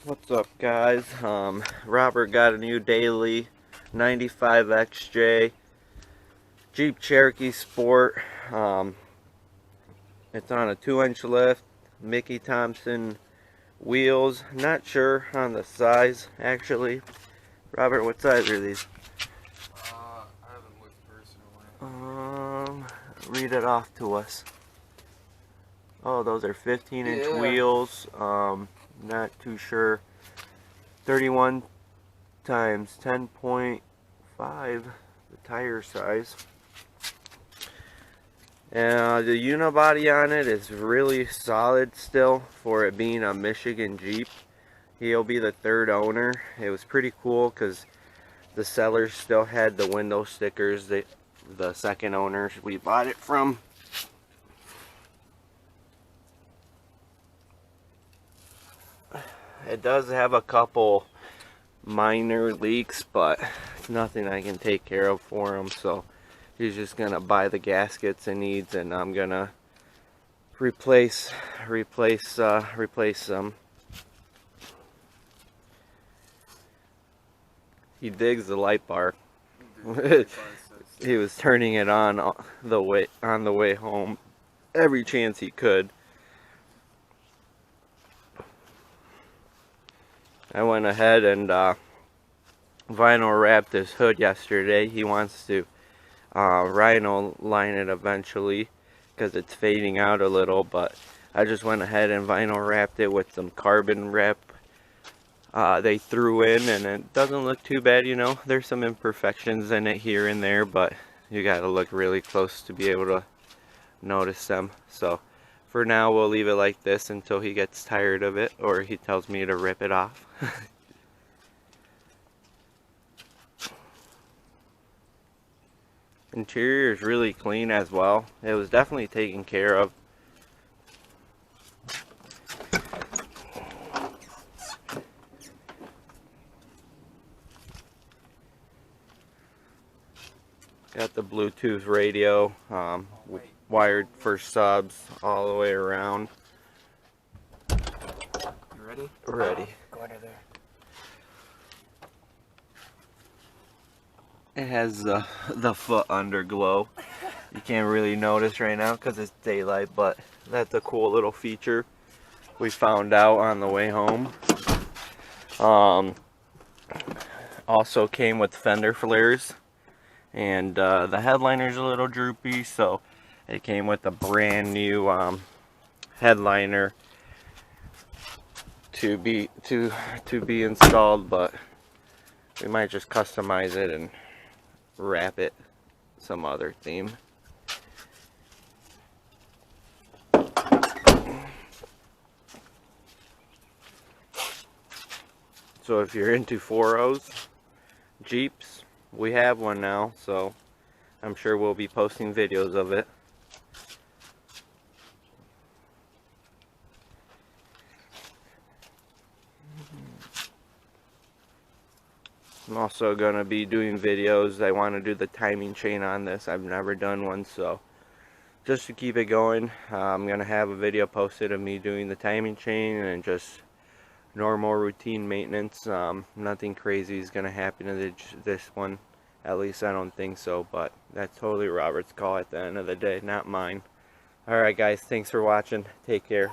What's up, guys? Robert got a new daily 95 XJ Jeep Cherokee Sport. It's on a 2-inch lift, Mickey Thompson wheels. Not sure on the size actually. Robert, what size are these? I haven't looked personally. Read it off to us. Oh, those are 15-inch wheels. Not too sure. 31 times 10.5, the tire size. And the unibody on it is really solid still for it being a Michigan Jeep. He'll be the third owner. It was pretty cool because the sellers still had the window stickers that the second owners we bought it from. It does have a couple minor leaks, but it's nothing I can take care of for him, so he's just gonna buy the gaskets it needs, and I'm gonna replace them. He digs the light bar. He was turning it on the way home every chance he could. I went ahead and vinyl wrapped his hood yesterday. He wants to rhino line it eventually because it's fading out a little, but I just went ahead and vinyl wrapped it with some carbon wrap they threw in, and it doesn't look too bad, you know. There's some imperfections in it here and there, but you gotta look really close to be able to notice them. So for now we'll leave it like this until he gets tired of it or he tells me to rip it off. Interior is really clean as well. It was definitely taken care of. Got the Bluetooth radio, wired for subs all the way around. You ready? Ready. Go under there. It has the foot underglow. You can't really notice right now because it's daylight, but that's a cool little feature we found out on the way home. Also came with fender flares, and the headliner's a little droopy, so it came with a brand new headliner to be installed, but we might just customize it and wrap it some other theme. So if you're into 4.0s, Jeeps, we have one now, so I'm sure we'll be posting videos of it. I'm also going to be doing videos. I want to do the timing chain on this. I've never done one, so just to keep it going, I'm going to have a video posted of me doing the timing chain and just normal routine maintenance. Nothing crazy is going to happen to this one. At least I don't think so, but that's totally Robert's call at the end of the day, not mine. Alright guys, thanks for watching. Take care.